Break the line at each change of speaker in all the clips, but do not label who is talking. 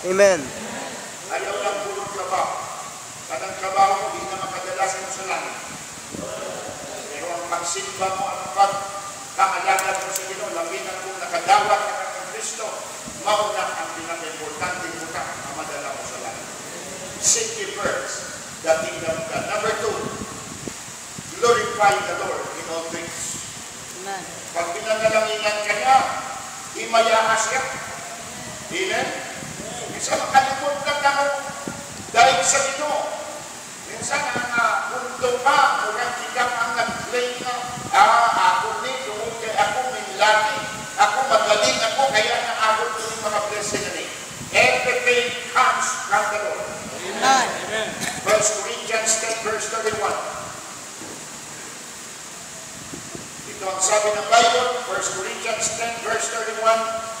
Amen.
Ayaw lang puro trabaho. Kadang trabaho mo, hindi na makadalasan mo sa langit. Pero ang pagsimba mo at pagkakalagad mo sa Ginoo, labinan kung nakadawat ka ng Kristo, mauna ang pinaka-importante mo na madala mo sa langit. Seek ye first the kingdom of God. Number 2, glorify the Lord in all things.
Amen.
Pag pinangalanginan ka niya, himayaan siya. Amen? Minsan makalimutan ka mo dahil sa Ginoo. Minsan ang mundo ka, kung kita ang nag-claim na, ako ni, kay ako may laki, ako magaling ako, kaya naabot ko yung mga blessing na ni. Everything comes from the Lord.
Amen.
1 Corinthians 10 verse 31. Ito ang sabi ng Bible, 1 Corinthians 10 verse 31.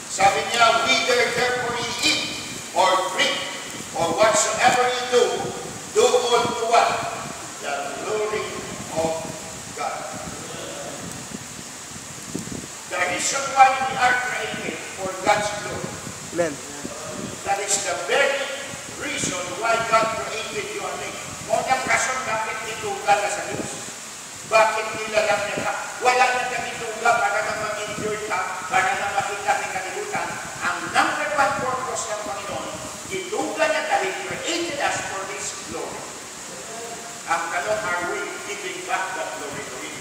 Sabi niya, whether therefore ye eat or drink or whatsoever ye do all to what? The glory of God. The reason why we are created for God's glory.
Amen.
That is the very reason why God created you and me. Monang rason bakit itugal ka sa Diyos. Bakit nilalang niya ka? Wala na kang itugal para na mag-endure ka, para na makita ng kalibutan. Ang number one purpose ng Panginoon, itugal niya dahil created us for His glory. Ang tanong, are we giving back that glory to Him?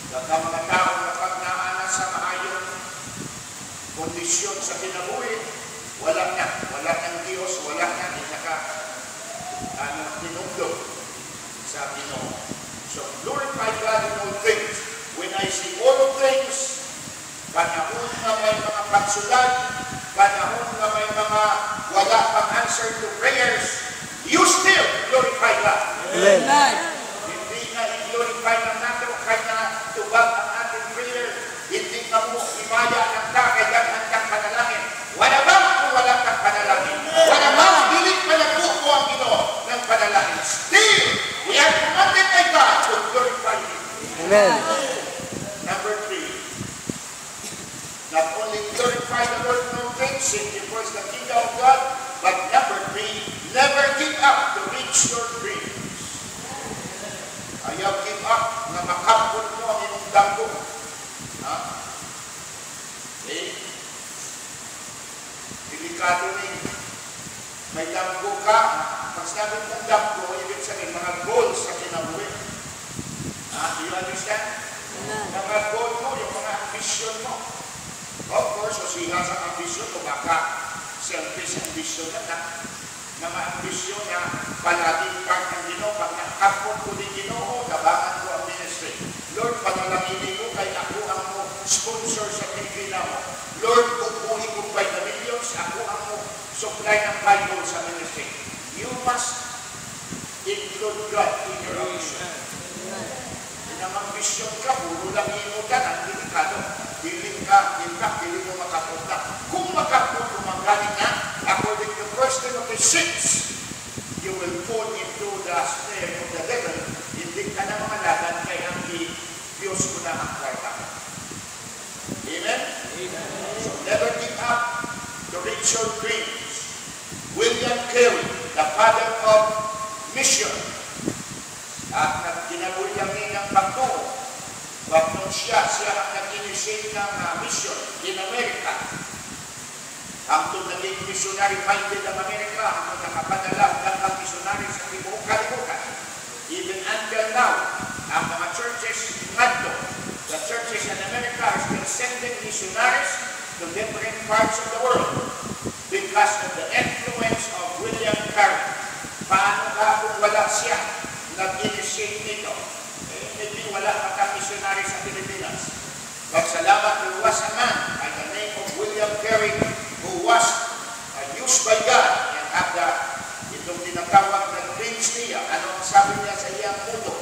Ang mga tao na pag naanas sa maayong kondisyon sa kinabuhi, wala nang Diyos, wala nang tinugdog sa Ginoo. So, glorify God in all things. When I see all things, panahon na may mga pagsulat, panahon na may mga wala pang answer to prayers, you still glorify God.
Amen.
Hindi na i-glorify ng nato kaya tubag ang ating prayer. Hindi ka mo imaya ng kaya kang panalangin. Wala bang kung wala kang panalangin? Wala bang hilig palabuko ang Ginoo ng panalangin? Still, we are commanded by God to glorify Him.
Amen.
Number 3, not only glorify the Lord in all things, seek ye first the kingdom of God, but number 3, never give up to reach your dreams. Ayaw give up na makapon mo ang iyong damgo. Okay? Delikado rin. May damgo ka. Pag sinabi mong damgo, ibig sabihin, mga goals sa kinabuhi. Do you understand? Mga goal mo, yung mga ambition mo. Of course, siya sa ambition mo, baka selfish ambition na mga ambisyon na palaging part ng Ginoo. Pag nakapon ko ni Ginoo, gabangan ko ang ministry. Lord, panalanginin ko kay ako ang mo sponsor sa Pilipina mo. Lord, kukuhi ko by the millions, ako ang mo supply ng Bible sa ministry. You must include God in your ambition. Kung ang ambisyon ka, puro lang inutan, ang delikado. Dilim mo makapunta. Kung makapunta, magaling na, according to 1 Timothy 6, you will fall into the snare of the devil. Hindi ka na mamalagan kay ang Diyos mo na ang kwarta. Amen? So never give up to reach your dreams. William Carey, the father of mission, at ginabuhi kami ng pagtungo. Bakit siya ang nag-initiate ng mission in America. Ang naging missionary-minded ang Amerika, ang nakapadala ng missionary sa buong kalibutan. Even until now, ang mga churches in Maddo, the churches in America are still sending missionaries to different parts of the world because of the influence of William Carey. Paano ka kung wala siya nag-initiate nito? Hindi wala pa missionary sa Pilipinas. Pagsalamat, there was a man by the name of William Carey who was used by God and had itong tinatawag na dreams niya. Ano ang sabi niya sa iyang mundo?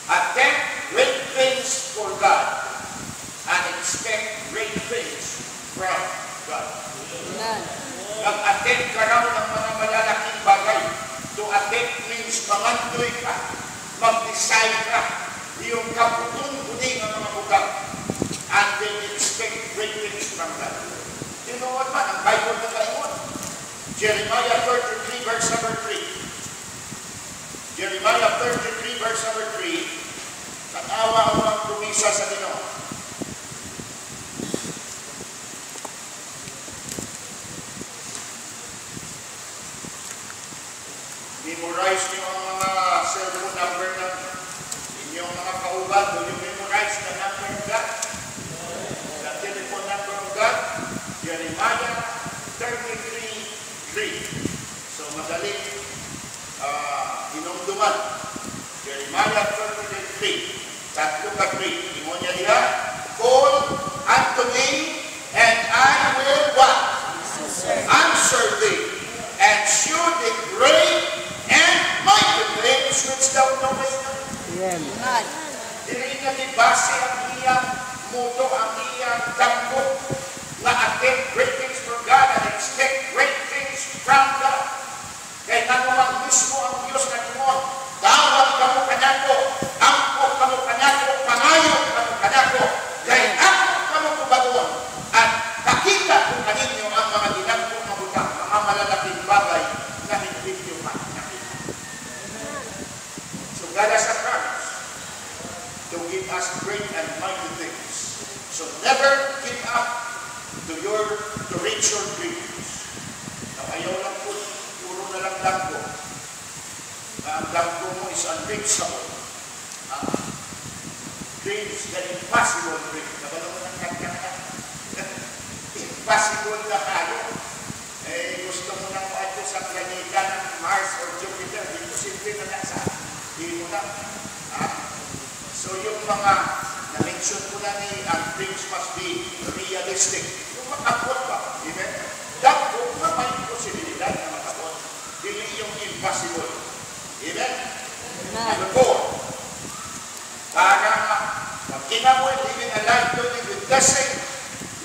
Attempt great things for God and expect great things from God. Nag-attempt ka raw ng mga malalaking bagay. To attempt means mamandoy ka, mag-decide ka, yung kaputong-puning ang mga bugang, and then expect Jeremiah 33 verse number 3. Jeremiah 33 verse number 3. Tanawa ang mga promisa sa Ginoo. Memorize niyo ang mga cellphone number ng inyong mga kauban. Do you memorize the number of God? The telephone number of God? Jeremiah 33:3. So madaling hinumduman. Jeremiah 33. Tatlo ka 3. Imo niya diha. Call unto me and I will what? Answer thee and shew thee great and mighty things which thou knowest not.
Amen.
Dili niya ni base ang iyang muto, ang iyang damgo na attempt great things for God and expect great things from God. Kaya naman mismo ang Diyos na Timon, tawag ka mo kanako, angko ka mo kanako, pangayo ka mo kanako, kaya ako ka mo kubagon, at pakita ko kaninyo ang mga dinagpong mabutang, mga malalaking bagay na hindi nyo pa nakita. So God has a promise to give us great and mighty things. So never give up to reach your dreams. Now, ayaw lang po, puro na lang damgo. Ang damgo mo is unreachable. Dreams, the impossible dream. Nabalo mo ng kanya na. Impossible na kayo. Eh, gusto mo nang maadyo sa planeta ng Mars or Jupiter. Dito simple na nasa. Hindi mo na. So yung mga na-mention ko na ni, ang dreams must be realistic. Yung makabot ba? Amen? Damgo na may posibilidad na makabot. Dili yung impossible. Amen? Number 4. Para magkinamoy, living a life loaded with blessing.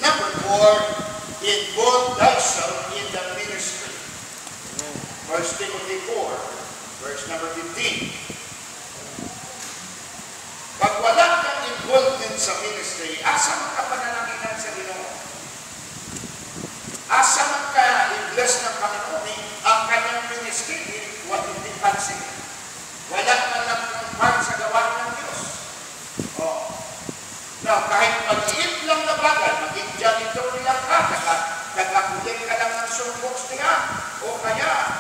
Number 4, involve thyself in the ministry. 1 Timothy 4, verse number 15. Pag wala kang involvement sa ministry, asa man ka pananaginan sa Ginoo? Asa man ka i-bless ng Panginoon, ang kanyang ministry, hindi pansin. Wala man lang ang part sa gawain ng Diyos. Now, kahit mag-iip lang na bagay, maging janitor lang ka, nagkakulit ka lang ng sunbox niya, o kaya,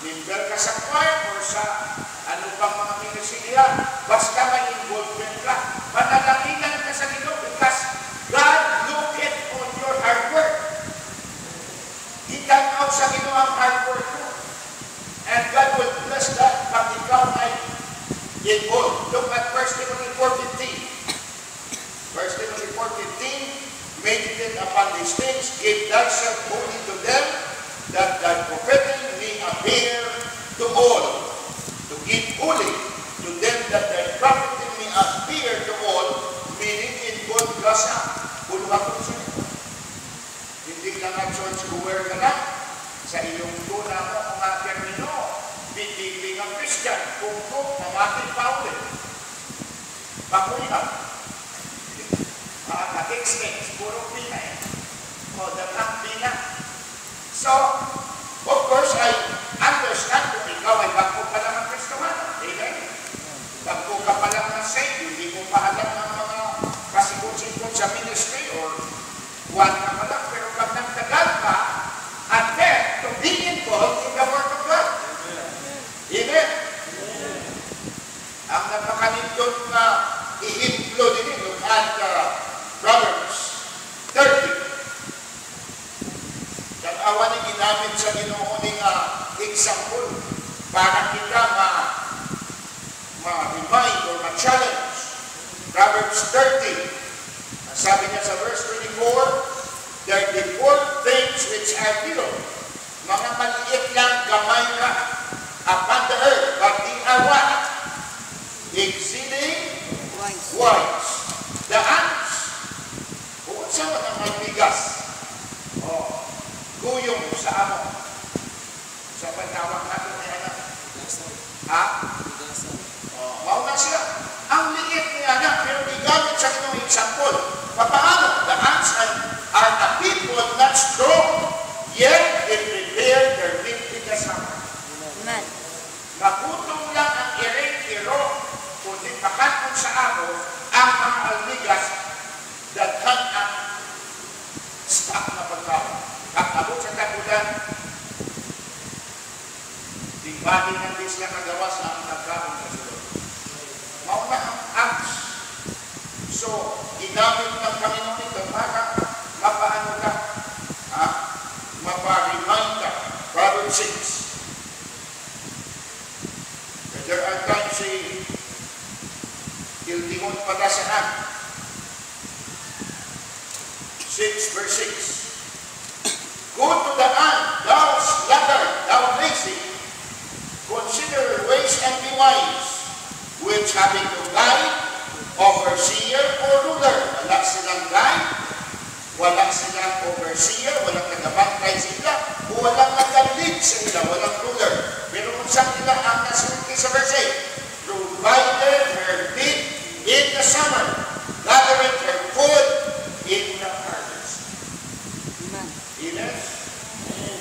member ka sa choir or sa ano pang mga minisiya, basta may involvement ka. Panalakinan ka sa Ginoo because God looked on your hard work. Itanaw sa Ginoo ang hard work mo. And God will bless that pag ikaw ay involved. Look at 1 Timothy 4:15. 1 Timothy 4:15, meditate upon these things, give thyself wholly to them, that thy prophetic may appear to all. To give wholly to them that thy prophetic may appear to all, meaning involved ka sa puluhan ko sa ito. Hindi lang ang church goer ka lang, sa iyong tuna mo mga termino, bibigling ang Christian, kung namating paulit, pakulihan, ka-text-text, puro Pinay, o datang Pina. So, of course, I understand kung ikaw ay bago pa lang ang Kristoman. Amen? Bago ka pa lang ng saint, hindi mo pa alam ng mga kasikot-sikot sa ministry or buwan ka pa lang. Pero pag nagtagal ka, and then, to be involved in the work of God. Amen? Ang napakanindot na ihiplo din look at Proverbs 30. Awan ni ginamit sa Ginoo ning example para kita ma-remind or ma-challenge. Proverbs 30. Sabi niya sa verse 24, there be 4 things which are little. Mga maliit lang, gamay ka upon the earth, but they are what? Exceeding wise. The ants. Kung saan ang magbigas? Guyong sa amo. Sa pagtawag natin ni anak. Mauna siya. Ang liit ni anak, pero igamit sa inyong example. Papaano? The ants are a people not strong, yet they sa ako ang mga almigas daghan ang stock na pagkaon. At abot sa tagulan, di bali ng di sila kagawas na ang pagkaon sa sulod. Mauna ang acts. So, ginamit ng Panginoon ito para mapaano ka, mapa-remind ka. Proverbs 6. There are times Iltingon pagkasaan. 6 verse 6. Go to the end, thou sluggard, thou lazy, consider your ways and be wise, which having no guide, overseer or ruler. Wala silang guide, wala silang overseer, walang nagabantay sila, o walang nag-lead sa ila, walang ruler. Pero kung saan nila ang nasulti sa verse 8, provided her meat in the summer, gathering her food in the harvest.
Amen.
Amen?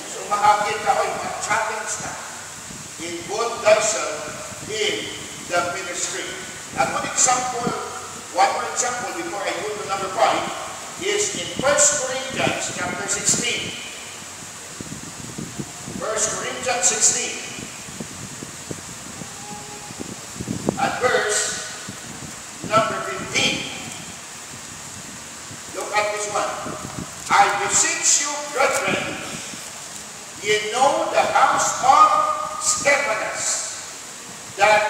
So makakita ko yung challenge na involve thyself in the ministry. A good example, one more example before I go to number 5 is in 1 Corinthians chapter 16. 1 Corinthians 16 at verse number 15. Look at this one. I beseech you, brethren, ye know the house of Stephanas, that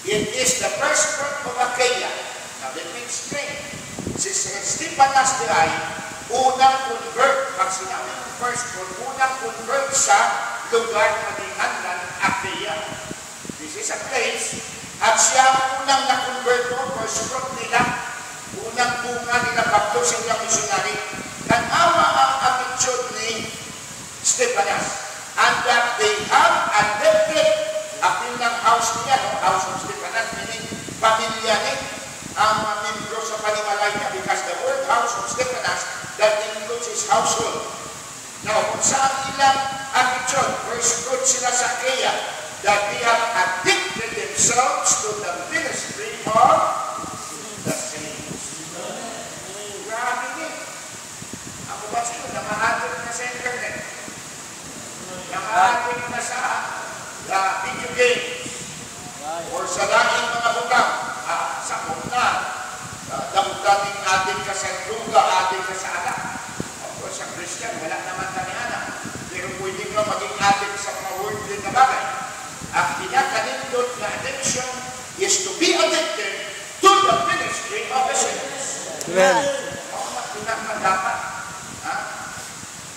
it is the firstborn of Achaia. Now let me explain. Si Stephanas di ay unang convert. Pag sinabi ng firstborn, unang convert sa lugar na dinangan Achaia. This is a place at siya ang unang na-convert doon, first fruit nila, unang bunga nila kapto sa ilang missionary. Tanawa ang attitude ni Stephanas, and that they have adopted apil ng house niya, no? House of Stephanas, meaning pamilya niya, ang membro sa panimalay niya, because the word house of Stephanas, that includes his household. Now, kung saan ilang attitude, first fruit sila sa Achaia, that they have addicted themselves to the ministry of the saints. Grabe din. Ako ba sino, namahatid na sa internet? Namahatid na sa video games or sa daing mga butang. Sakot na. Damudating atin ka sa druga, atin ka sa anak. Of course, sa Christian, wala naman kami anak. Pero pwede ka maging atin sa mga worldly na bagay. Ang pinakanindot na addiction is to be addicted to the ministry of the saints.
Amen.
Pinakadapat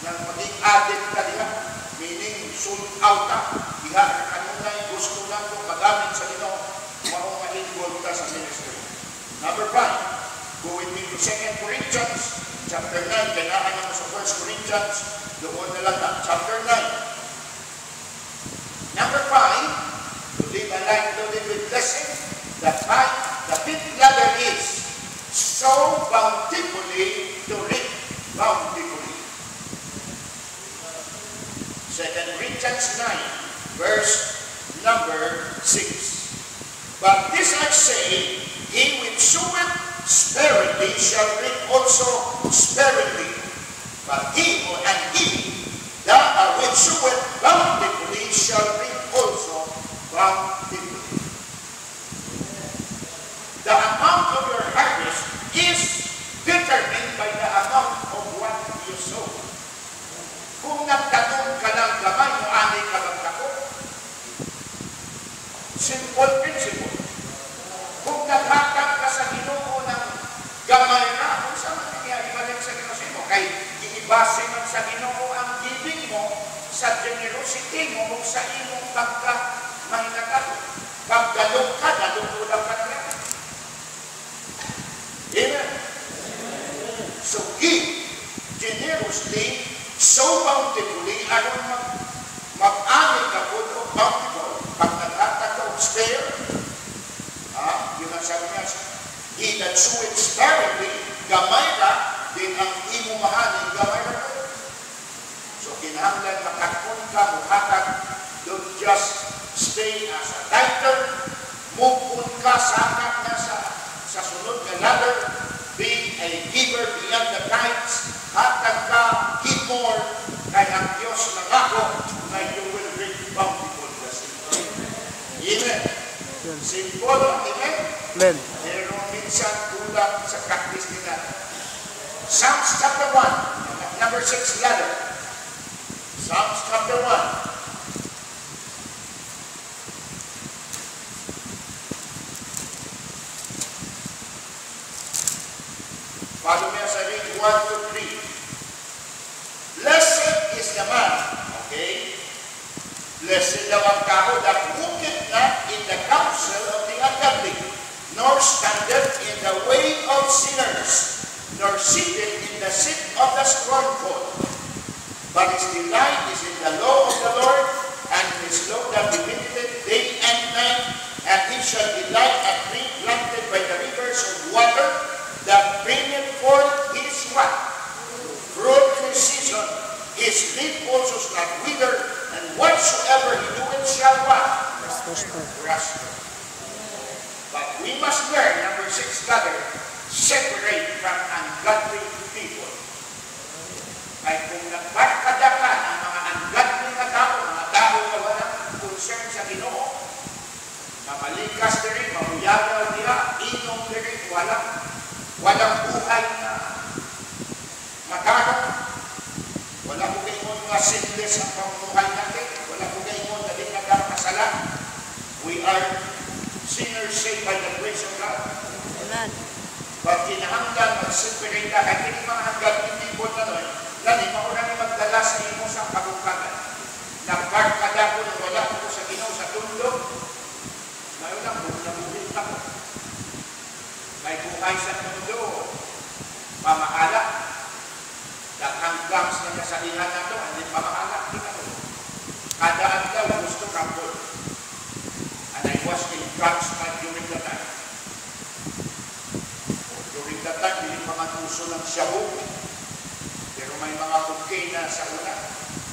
na maging addict ka diha, meaning sold out ka. Diha, kanunay gusto lang kung magamit sa Ginoo, maong ma-involve ka sa ministry. Number 5, go with me to 2 Corinthians chapter 9. Kailangan mo sa 1 Corinthians, doon na lang na, chapter 9. Number 5, to live a life loaded with blessing. The fifth ladder is sow bountifully to reap bountifully. 2 Corinthians 9, verse number 6. But this I say, he which soweth sparingly shall reap also sparingly. But he which soweth bountifully shall reap also bountifully. The amount of your harvest is determined by the amount of what you sow. Kung nagtanong ka ng gamay, o ani ka magtako, simple principle. Kung naghatag ka sa Ginoo ng gamay na, kung saan mangyayari ibalik sa Ginoo, kay iibase man sa Ginoo ang giving mo, sa generosity mo, kung sa imong pagka-mahinagado. Paggalong ka, dalong-ulang ka na. Amen. So give generously, sow bountifully, aron mag-ani ka po o bountiful. Pag naghatag ka o spare, yun ang sabi niya, he that soweth sparingly, gamay ka, din ang imo mahanin, gamay ka. So kinahanglan makakon ka, muhatag, don't just stay as a tither, move on ka, sakap na
Amen.
Pero minsan kulang sa practice din natin. Psalms chapter 1, number 6 ladder. Psalms chapter 1. Follow me as I read 1 to 3. Blessed is the man, okay? Blessed daw ang tao that walketh not in the counsel of the ungodly, nor standeth in the way of sinners, nor sitteth in the seat of the scornful. But his delight is in the law of the Lord, and his law that he mediteth day and night, and he shall delight a tree planted by the rivers of water, that bringeth forth his what? Fruit in his season. His leaf also shall not wither, and whatsoever he doeth shall what? Prosper. But we must learn, number 6, brother, separate from ungodly people. Ay kung nagbarkada ka ng mga ungodly na tao, mga tao na walang concern sa Ginoo, mapalikas na rin, mamuyagaw niya, inom na rin, walang buhay na matarong. Wala ko kayo mga sinless ang pamumuhay natin. Wala ko kayo na din nagkakasala. We are sinners saved by the grace of God.
Amen.
But kinahanglan mag-separate ka kahit hindi mga hanggang hindi po na nun, lani, mauna ni magdala sa imo sa kabukagan. Nagbarkada ko na wala ko sa Ginoo sa tundog. Ngayon lang, nabulit ako. May buhay sa mundo, pamahala. Daghang gams na kasalihan na ito, hindi pamahala. Kada adlaw gusto kapon. And I was in drugs during the time. During the time, hindi pa man uso ng shabu. Pero may mga cocaine na sa una.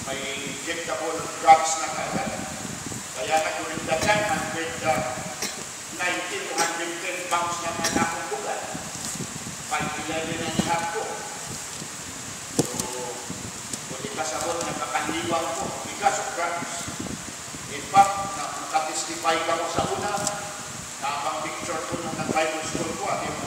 May injectable drugs na kagad. Kaya na during the time, 119 to 110 pounds na mga nakukugan. 5'11 ang ihap ko. So, kung ikasabot, nagkakanliwang ko because of drugs. In fact, nakatestify ka mo sa una, nakapang picture ko nung nag-Bible school ko at yung